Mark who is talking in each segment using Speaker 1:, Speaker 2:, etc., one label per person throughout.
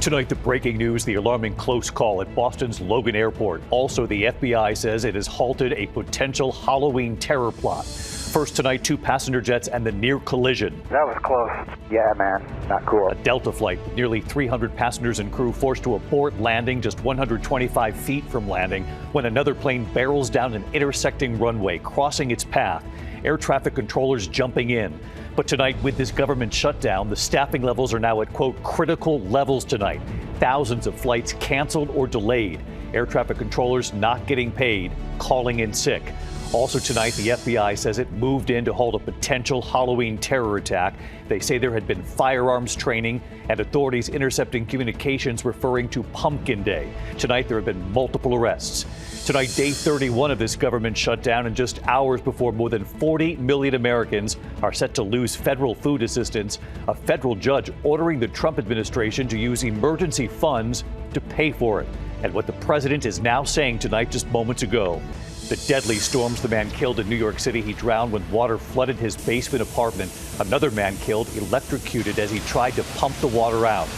Speaker 1: Tonight, the breaking news, the alarming close call at Boston's Logan Airport. Also, the FBI says it has halted a potential Halloween terror plot. First tonight, 2 passenger jets and the near collision.
Speaker 2: That was close. Yeah, man, not cool.
Speaker 1: A Delta flight with nearly 300 passengers and crew forced to abort landing just 125 feet from landing when another plane barrels down an intersecting runway, crossing its path. Air traffic controllers jumping in. But tonight, with this government shutdown, the staffing levels are now at, quote, critical levels tonight. Thousands of flights canceled or delayed. Air traffic controllers not getting paid, calling in sick. Also tonight, the FBI says it moved in to halt a potential Halloween terror attack. They say there had been firearms training and authorities intercepting communications referring to Pumpkin Day. Tonight, there have been multiple arrests. Tonight, day 31 of this government shutdown, and just hours before more than 40 million Americans are set to lose federal food assistance. A federal judge ordering the Trump administration to use emergency funds to pay for it. And what the president is now saying tonight, just moments ago. The deadly storms, the man killed in New York City. He drowned when water flooded his basement apartment. Another man killed, electrocuted as he tried to pump the water out.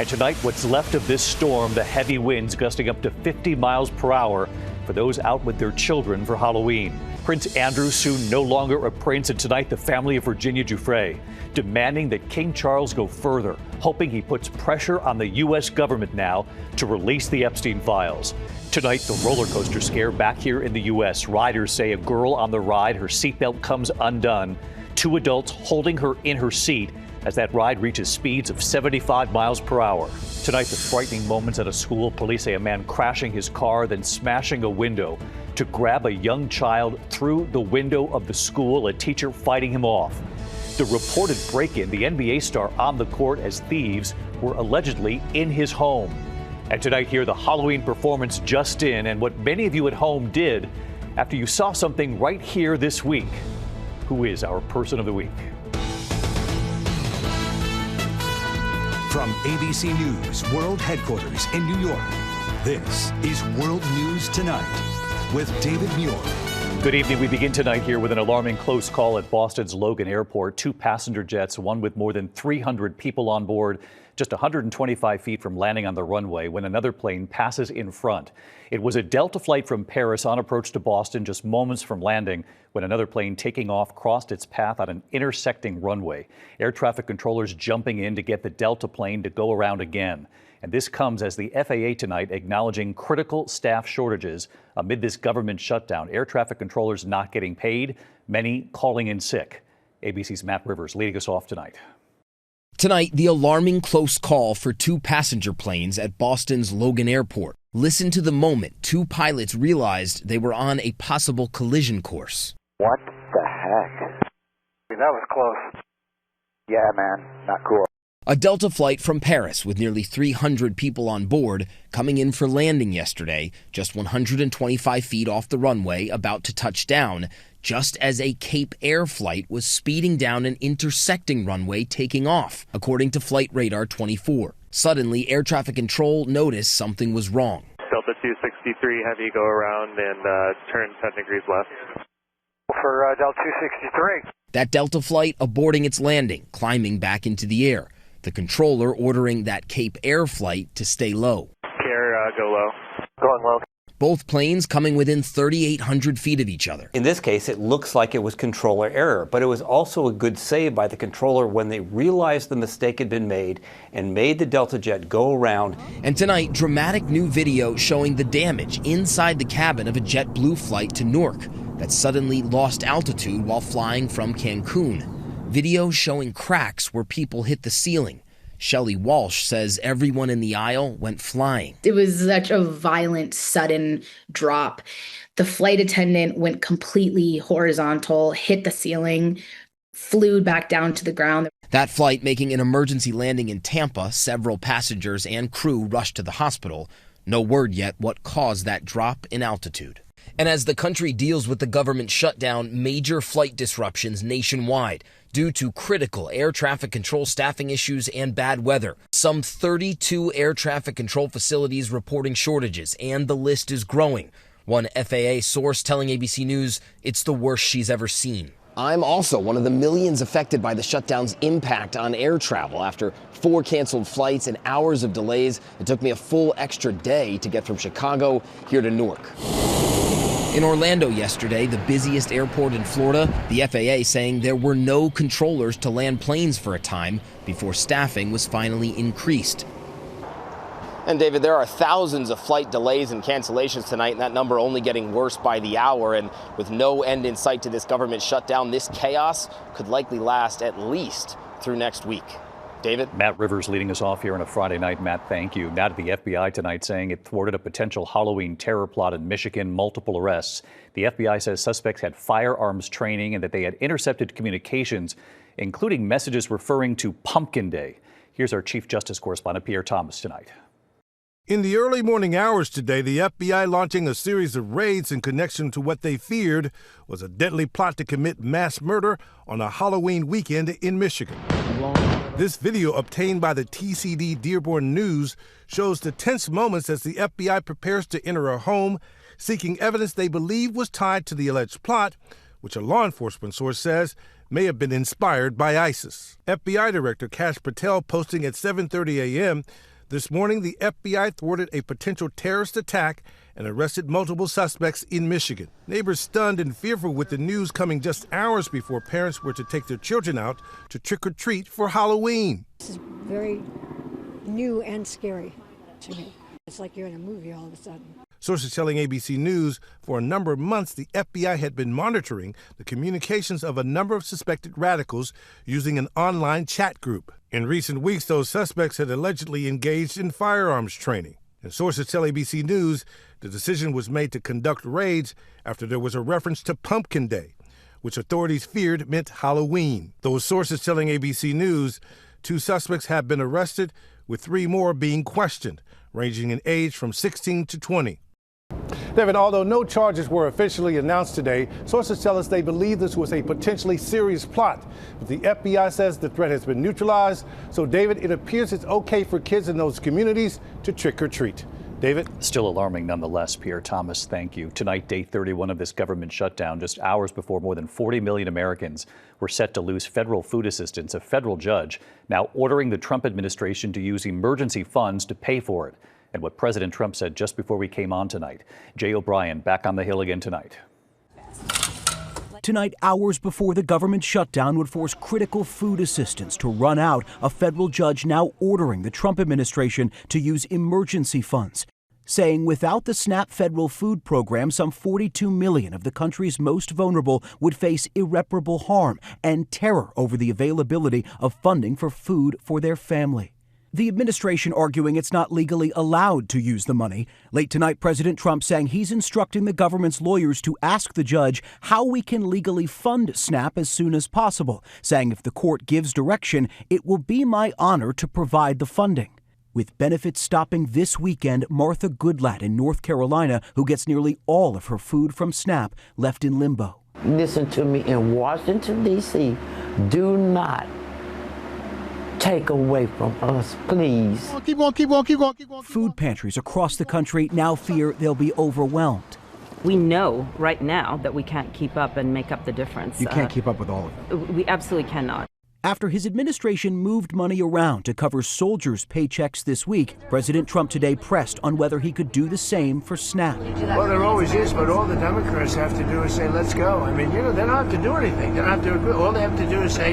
Speaker 1: And tonight, what's left of this storm, the heavy winds gusting up to 50 miles per hour for those out with their children for Halloween. Prince Andrew soon no longer a prince, and tonight the family of Virginia Giuffre demanding that King Charles go further, hoping he puts pressure on the U.S. government now to release the Epstein files. Tonight, the roller coaster scare back here in the U.S. Riders say a girl on the ride, her seatbelt comes undone. 2 adults holding her in her seat as that ride reaches speeds of 75 miles per hour. Tonight, the frightening moments at a school. Police say a man crashing his car, then smashing a window to grab a young child through the window of the school, a teacher fighting him off. The reported break-in, the NBA star on the court as thieves were allegedly in his home. And tonight here, the Halloween performance just in, and what many of you at home did after you saw something right here this week. Who is our person of the week?
Speaker 3: From ABC News World Headquarters in New York, this is World News Tonight with David Muir.
Speaker 1: Good evening. We begin tonight here with an alarming close call at Boston's Logan Airport. 2 passenger jets, one with more than 300 people on board, just 125 feet from landing on the runway when another plane passes in front. It was a Delta flight from Paris on approach to Boston just moments from landing when another plane taking off crossed its path on an intersecting runway. Air traffic controllers jumping in to get the Delta plane to go around again. And this comes as the FAA tonight acknowledging critical staff shortages amid this government shutdown. Air traffic controllers not getting paid, many calling in sick. ABC's Matt Rivers leading us off tonight.
Speaker 4: Tonight, the alarming close call for 2 passenger planes at Boston's Logan Airport. Listen to the moment 2 pilots realized they were on a possible collision course.
Speaker 2: What the heck? That was close. Yeah, man, not cool.
Speaker 4: A Delta flight from Paris with nearly 300 people on board coming in for landing yesterday, just 125 feet off the runway, about to touch down, just as a Cape Air flight was speeding down an intersecting runway taking off, according to Flight Radar 24. Suddenly, air traffic control noticed something was wrong.
Speaker 5: Delta 263, have you go around and turn 10 degrees left.
Speaker 2: For Delta 263.
Speaker 4: That Delta flight aborting its landing, climbing back into the air. The controller ordering that Cape Air flight to stay low.
Speaker 5: Care, go low.
Speaker 2: Going low.
Speaker 4: Both planes coming within 3,800 feet of each other.
Speaker 6: In this case, it looks like it was controller error, but it was also a good save by the controller when they realized the mistake had been made and made the Delta jet go around.
Speaker 4: And tonight, dramatic new video showing the damage inside the cabin of a JetBlue flight to Newark that suddenly lost altitude while flying from Cancun. Video showing cracks where people hit the ceiling. Shelley Walsh says everyone in the aisle went flying.
Speaker 7: It was such a violent, sudden drop. The flight attendant went completely horizontal, hit the ceiling, flew back down to the ground.
Speaker 4: That flight making an emergency landing in Tampa. Several passengers and crew rushed to the hospital. No word yet what caused that drop in altitude. And as the country deals with the government shutdown, major flight disruptions nationwide due to critical air traffic control staffing issues and bad weather. Some 32 air traffic control facilities reporting shortages, and the list is growing. One FAA source telling ABC News it's the worst she's ever seen. I'm also one of the millions affected by the shutdown's impact on air travel. After 4 canceled flights and hours of delays, it took me a full extra day to get from Chicago here to Newark. In Orlando yesterday, the busiest airport in Florida, the FAA saying there were no controllers to land planes for a time before staffing was finally increased. And David, there are thousands of flight delays and cancellations tonight, and that number only getting worse by the hour. And with no end in sight to this government shutdown, this chaos could likely last at least through next week. David?
Speaker 1: Matt Rivers leading us off here on a Friday night. Matt, thank you. Now to the FBI tonight saying it thwarted a potential Halloween terror plot in Michigan, multiple arrests. The FBI says suspects had firearms training and that they had intercepted communications, including messages referring to Pumpkin Day. Here's our Chief Justice correspondent, Pierre Thomas, tonight.
Speaker 8: In the early morning hours today, the FBI launching a series of raids in connection to what they feared was a deadly plot to commit mass murder on a Halloween weekend in Michigan. This video obtained by the TCD Dearborn News shows the tense moments as the FBI prepares to enter a home seeking evidence they believe was tied to the alleged plot, which a law enforcement source says may have been inspired by ISIS. FBI Director Kash Patel posting at 7:30 a.m. This morning, the FBI thwarted a potential terrorist attack and arrested multiple suspects in Michigan. Neighbors stunned and fearful with the news coming just hours before parents were to take their children out to trick-or-treat for Halloween.
Speaker 9: This is very new and scary to me. It's like you're in a movie all of a sudden.
Speaker 8: Sources telling ABC News for a number of months the FBI had been monitoring the communications of a number of suspected radicals using an online chat group. In recent weeks, those suspects had allegedly engaged in firearms training. And sources tell ABC News the decision was made to conduct raids after there was a reference to Pumpkin Day, which authorities feared meant Halloween. Those sources telling ABC News 2 suspects have been arrested, with 3 more being questioned, ranging in age from 16 to 20. David, although no charges were officially announced today, sources tell us they believe this was a potentially serious plot. But the FBI says the threat has been neutralized. So, David, it appears it's okay for kids in those communities to trick or treat. David?
Speaker 1: Still alarming nonetheless, Pierre Thomas, thank you. Tonight, day 31 of this government shutdown, just hours before more than 40 million Americans were set to lose federal food assistance. A federal judge now ordering the Trump administration to use emergency funds to pay for it. And what President Trump said just before we came on tonight. Jay O'Brien back on the Hill again tonight.
Speaker 10: Tonight, hours before the government shutdown would force critical food assistance to run out, a federal judge now ordering the Trump administration to use emergency funds, saying without the SNAP federal food program, some 42 million of the country's most vulnerable would face irreparable harm and terror over the availability of funding for food for their family. The administration arguing it's not legally allowed to use the money. Late tonight, President Trump saying he's instructing the government's lawyers to ask the judge how we can legally fund SNAP as soon as possible, saying if the court gives direction, it will be my honor to provide the funding. With benefits stopping this weekend, Martha Goodlatte in North Carolina, who gets nearly all of her food from SNAP, left in limbo.
Speaker 11: Listen to me, in Washington, D.C., do not take away from us, please.
Speaker 8: Keep going.
Speaker 10: Food pantries across the country now fear they'll be overwhelmed.
Speaker 12: We know right now that we can't keep up and make up the difference.
Speaker 10: You can't keep up with all of it.
Speaker 12: We absolutely cannot.
Speaker 10: After his administration moved money around to cover soldiers' paychecks this week, President Trump today pressed on whether he could do the same for SNAP.
Speaker 13: Well, there always is, but all the Democrats have to do is say, let's go. I mean, they don't have to do anything. They don't have to agree. All they have to do is say,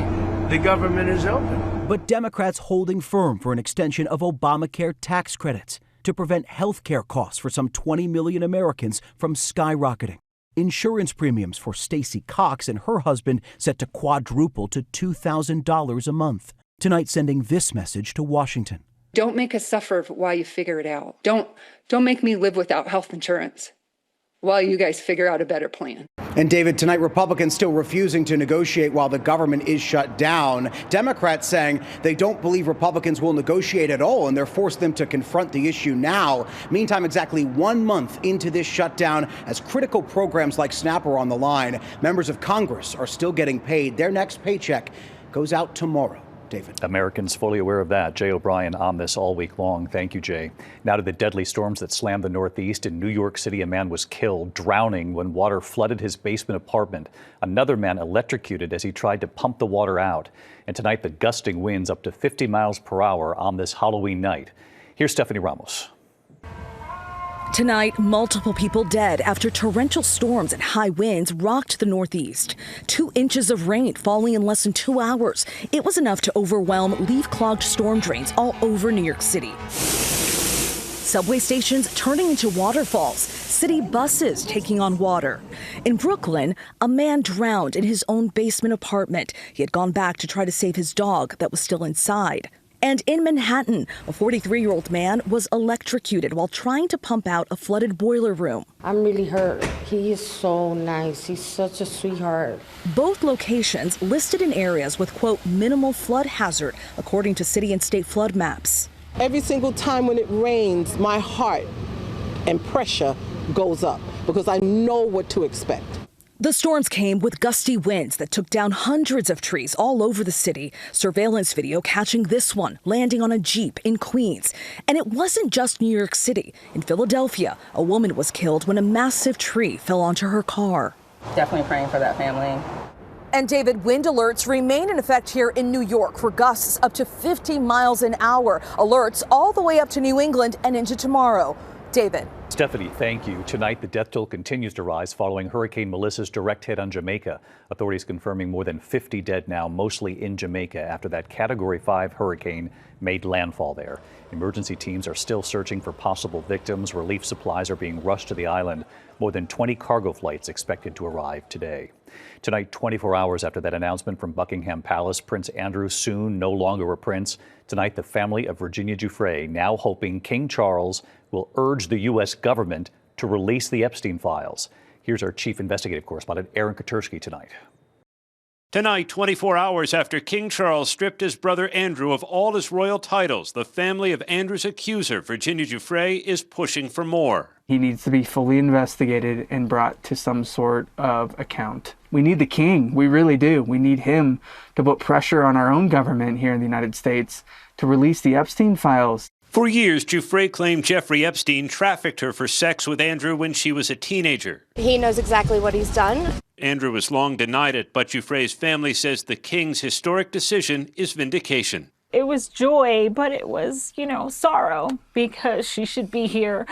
Speaker 13: the government is open.
Speaker 10: But Democrats holding firm for an extension of Obamacare tax credits to prevent health care costs for some 20 million Americans from skyrocketing. Insurance premiums for Stacey Cox and her husband set to quadruple to $2,000 a month. Tonight, sending this message to Washington.
Speaker 14: Don't make us suffer while you figure it out. Don't make me live without health insurance while you guys figure out a better plan.
Speaker 15: And David, tonight Republicans still refusing to negotiate while the government is shut down. Democrats saying they don't believe Republicans will negotiate at all, and they're forced them to confront the issue now. Meantime, exactly 1 month into this shutdown, as critical programs like SNAP are on the line, members of Congress are still getting paid. Their next paycheck goes out tomorrow. David.
Speaker 1: Americans fully aware of that. Jay O'Brien on this all week long. Thank you, Jay. Now to the deadly storms that slammed the Northeast. In New York City, a man was killed, drowning when water flooded his basement apartment. Another man electrocuted as he tried to pump the water out. And tonight, the gusting winds up to 50 miles per hour on this Halloween night. Here's Stephanie Ramos.
Speaker 16: Tonight, multiple people dead after torrential storms and high winds rocked the Northeast. 2 inches of rain falling in less than 2 hours. It was enough to overwhelm leaf-clogged storm drains all over New York City. Subway stations turning into waterfalls, city buses taking on water. In Brooklyn, a man drowned in his own basement apartment. He had gone back to try to save his dog that was still inside. And in Manhattan, a 43-year-old man was electrocuted while trying to pump out a flooded boiler room.
Speaker 11: I'm really hurt. He is so nice. He's such a sweetheart.
Speaker 16: Both locations listed in areas with, quote, minimal flood hazard, according to city and state flood maps.
Speaker 17: Every single time when it rains, my heart and pressure goes up because I know what to expect.
Speaker 16: The storms came with gusty winds that took down hundreds of trees all over the city. Surveillance video catching this one landing on a Jeep in Queens. And it wasn't just New York City. In Philadelphia, a woman was killed when a massive tree fell onto her car.
Speaker 18: Definitely praying for that family.
Speaker 16: And David, wind alerts remain in effect here in New York for gusts up to 50 miles an hour. Alerts all the way up to New England and into tomorrow. David.
Speaker 1: Stephanie, thank you. Tonight, the death toll continues to rise following Hurricane Melissa's direct hit on Jamaica. Authorities confirming more than 50 dead now, mostly in Jamaica, after that Category 5 hurricane made landfall there. Emergency teams are still searching for possible victims. Relief supplies are being rushed to the island. More than 20 cargo flights expected to arrive today. Tonight, 24 hours after that announcement from Buckingham Palace, Prince Andrew soon no longer a prince. Tonight, the family of Virginia Giuffre now hoping King Charles will urge the U.S. government to release the Epstein files. Here's our chief investigative correspondent, Aaron Katersky, tonight.
Speaker 19: Tonight, 24 hours after King Charles stripped his brother Andrew of all his royal titles, the family of Andrew's accuser, Virginia Giuffre, is pushing for more.
Speaker 20: He needs to be fully investigated and brought to some sort of account. We need the king. We really do. We need him to put pressure on our own government here in the United States to release the Epstein files.
Speaker 19: For years, Giuffre claimed Jeffrey Epstein trafficked her for sex with Andrew when she was a teenager.
Speaker 21: He knows exactly what he's done.
Speaker 19: Andrew has long denied it, but Giuffre's family says the king's historic decision is vindication.
Speaker 22: It was joy, but it was, sorrow, because she should be here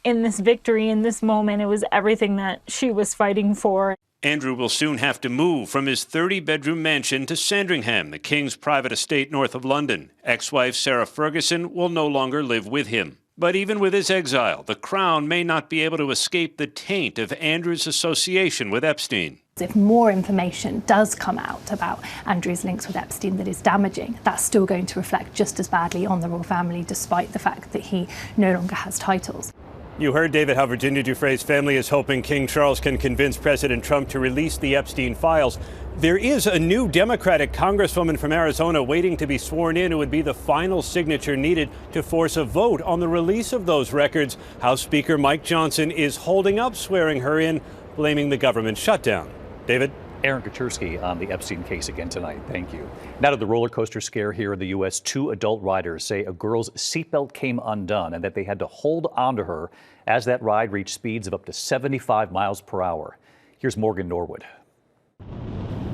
Speaker 22: in this victory, in this moment. It was everything that she was fighting for.
Speaker 19: Andrew will soon have to move from his 30-bedroom mansion to Sandringham, the king's private estate north of London. Ex-wife Sarah Ferguson will no longer live with him. But even with his exile, the crown may not be able to escape the taint of Andrew's association with Epstein.
Speaker 23: If more information does come out about Andrew's links with Epstein that is damaging, that's still going to reflect just as badly on the royal family, despite the fact that he no longer has titles.
Speaker 19: You heard, David, how Virginia Giuffre's family is hoping King Charles can convince President Trump to release the Epstein files. There is a new Democratic congresswoman from Arizona waiting to be sworn in who would be the final signature needed to force a vote on the release of those records. House Speaker Mike Johnson is holding up swearing her in, blaming the government shutdown. David?
Speaker 1: Aaron Katersky on the Epstein case again tonight. Thank you. Now to the roller coaster scare here in the U.S. 2 adult riders say a girl's seatbelt came undone and that they had to hold onto her as that ride reached speeds of up to 75 miles per hour. Here's Morgan Norwood.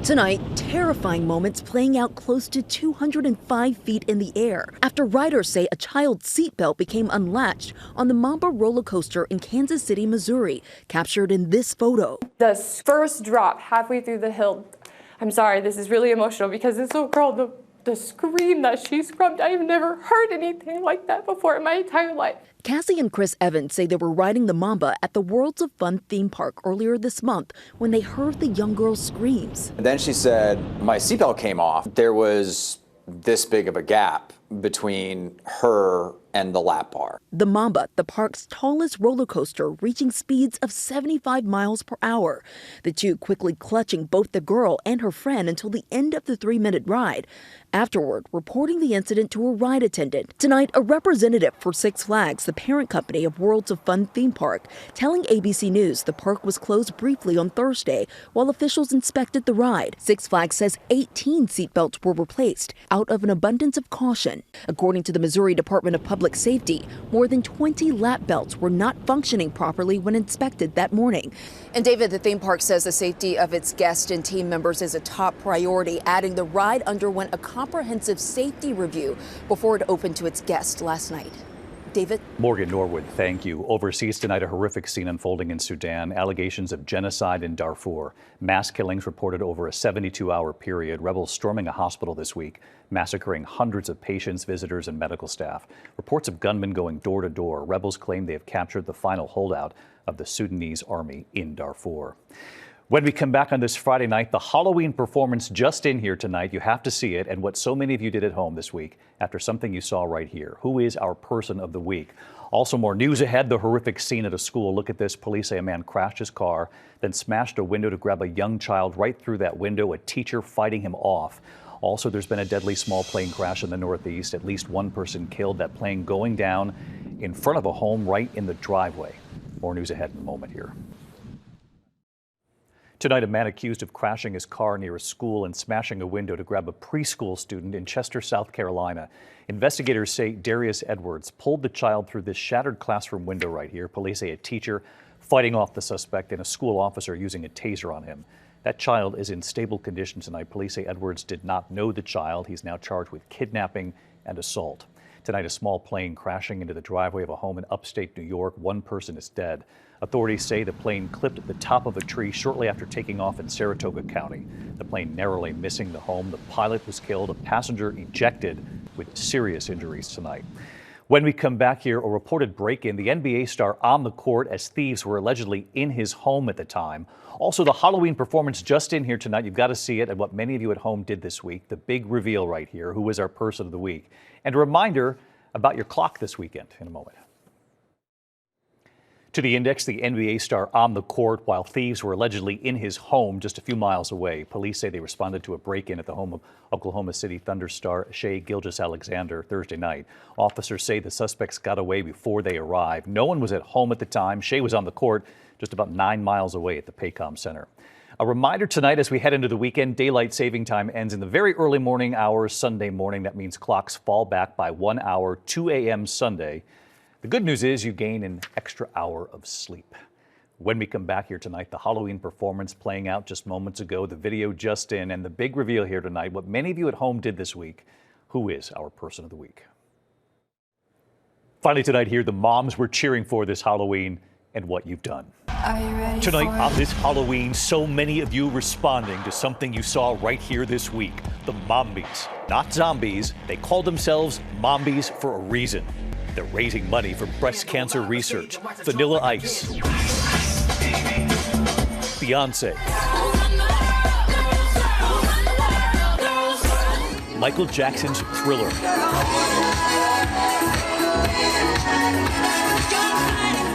Speaker 24: Tonight, terrifying moments playing out close to 205 feet in the air after riders say a child's seatbelt became unlatched on the Mamba roller coaster in Kansas City, Missouri, captured in this photo.
Speaker 25: The first drop halfway through the hill, I'm sorry, this is really emotional because this little girl, the scream that she screamed, I've never heard anything like that before in my entire life.
Speaker 24: Cassie and Chris Evans say they were riding the Mamba at the Worlds of Fun theme park earlier this month when they heard the young girl's screams.
Speaker 26: And then she said, my seatbelt came off. There was this big of a gap between her
Speaker 2: and the lap bar.
Speaker 24: The Mamba, the park's tallest roller coaster, reaching speeds of 75 miles per hour. The two quickly clutching both the girl and her friend until the end of the 3-minute ride. Afterward, reporting the incident to a ride attendant. Tonight, a representative for Six Flags, the parent company of Worlds of Fun theme park, telling ABC News the park was closed briefly on Thursday while officials inspected the ride. Six Flags says 18 seatbelts were replaced out of an abundance of caution. According to the Missouri Department of Public Safety, more than 20 lap belts were not functioning properly when inspected that morning.
Speaker 3: And David, the theme park says the safety of its guests and team members is a top priority, adding the ride underwent a comprehensive safety review before it opened to its guests last night. David?
Speaker 1: Morgan Norwood, thank you. Overseas tonight, a horrific scene unfolding in Sudan. Allegations of genocide in Darfur. Mass killings reported over a 72-hour period. Rebels storming a hospital this week, massacring hundreds of patients, visitors, and medical staff. Reports of gunmen going door to door. Rebels claim they have captured the final holdout of the Sudanese army in Darfur. When we come back on this Friday night, the Halloween performance just in here tonight. You have to see it, and what so many of you did at home this week after something you saw right here. Who is our person of the week? Also more news ahead, the horrific scene at a school. Look at this. Police say a man crashed his car, then smashed a window to grab a young child right through that window, a teacher fighting him off. Also, there's been a deadly small plane crash in the Northeast. At least one person killed. That plane going down in front of a home right in the driveway. More news ahead in a moment here. Tonight, a man accused of crashing his car near a school and smashing a window to grab a preschool student in Chester, South Carolina. Investigators say Darius Edwards pulled the child through this shattered classroom window right here. Police say a teacher fighting off the suspect and a school officer using a taser on him. That child is in stable condition tonight. Police say Edwards did not know the child. He's now charged with kidnapping and assault. Tonight, a small plane crashing into the driveway of a home in upstate New York. One person is dead. Authorities say the plane clipped the top of a tree shortly after taking off in Saratoga County. The plane narrowly missing the home. The pilot was killed. A passenger ejected with serious injuries tonight. When we come back here, a reported break-in. The NBA star on the court as thieves were allegedly in his home at the time. Also, the Halloween performance just in here tonight. You've got to see it and what many of you at home did this week. The big reveal right here. Who is our person of the week? And a reminder about your clock this weekend in a moment. To the Index, the NBA star on the court while thieves were allegedly in his home just a few miles away. Police say they responded to a break-in at the home of Oklahoma City Thunder star Shai Gilgeous-Alexander Thursday night. Officers say the suspects got away before they arrived. No one was at home at the time. Shai was on the court just about 9 miles away at the Paycom Center. A reminder tonight as we head into the weekend, daylight saving time ends in the very early morning hours Sunday morning. That means clocks fall back by 1 hour, 2 a.m. Sunday. The good news is you gain an extra hour of sleep. When we come back here tonight, the Halloween performance playing out just moments ago, the video just in, and the big reveal here tonight, what many of you at home did this week. Who is our person of the week? Finally tonight here, the moms we're cheering for this Halloween and what you've done. Tonight on this Halloween, so many of you responding to something you saw right here this week. The MOMbies, not zombies. They call themselves MOMbies for a reason. They're raising money for breast cancer research. Vanilla Ice, Beyonce, Michael Jackson's Thriller,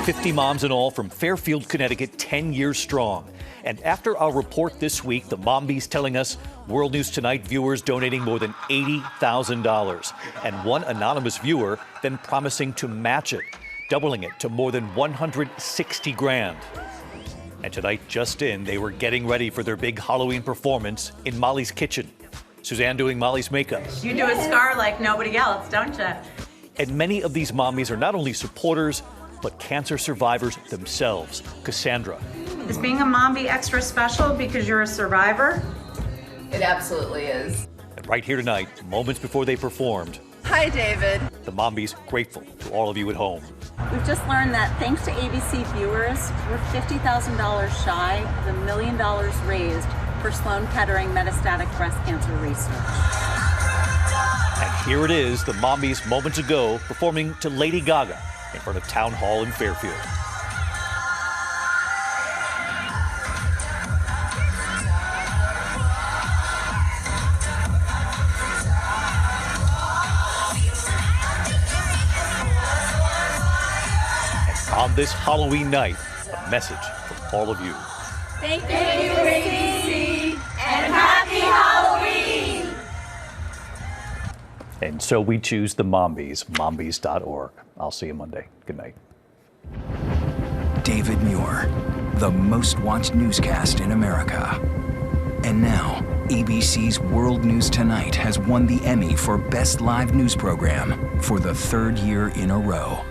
Speaker 1: "50 moms in all from Fairfield, Connecticut, 10 years strong. And after our report this week, the MOMbies telling us World News Tonight viewers donating more than $80,000. And one anonymous viewer then promising to match it, doubling it to more than $160 grand. And tonight, just in, they were getting ready for their big Halloween performance in Molly's kitchen. Suzanne doing Molly's makeup.
Speaker 5: You do a scar like nobody else, don't you?
Speaker 1: And many of these MOMbies are not only supporters, but cancer survivors themselves. Cassandra.
Speaker 5: Is being a MOMbie extra special because you're a survivor?
Speaker 6: It absolutely is.
Speaker 1: And right here tonight, moments before they performed,
Speaker 6: Hi, David.
Speaker 1: the MOMbies grateful to all of you at home.
Speaker 7: We've just learned that thanks to ABC viewers, we're $50,000 shy of $1 million raised for Sloan Kettering metastatic breast cancer research.
Speaker 1: And here it is, the MOMbies moments ago performing to Lady Gaga in front of Town Hall in Fairfield. on this Halloween night, a message from all of you.
Speaker 2: Thank you, ABC, and happy Halloween!
Speaker 1: And so we choose the MOMbies, MOMbies.org. I'll see you Monday. Good night.
Speaker 4: David Muir, the most watched newscast in America. And now, ABC's World News Tonight has won the Emmy for Best Live News Program for the third year in a row.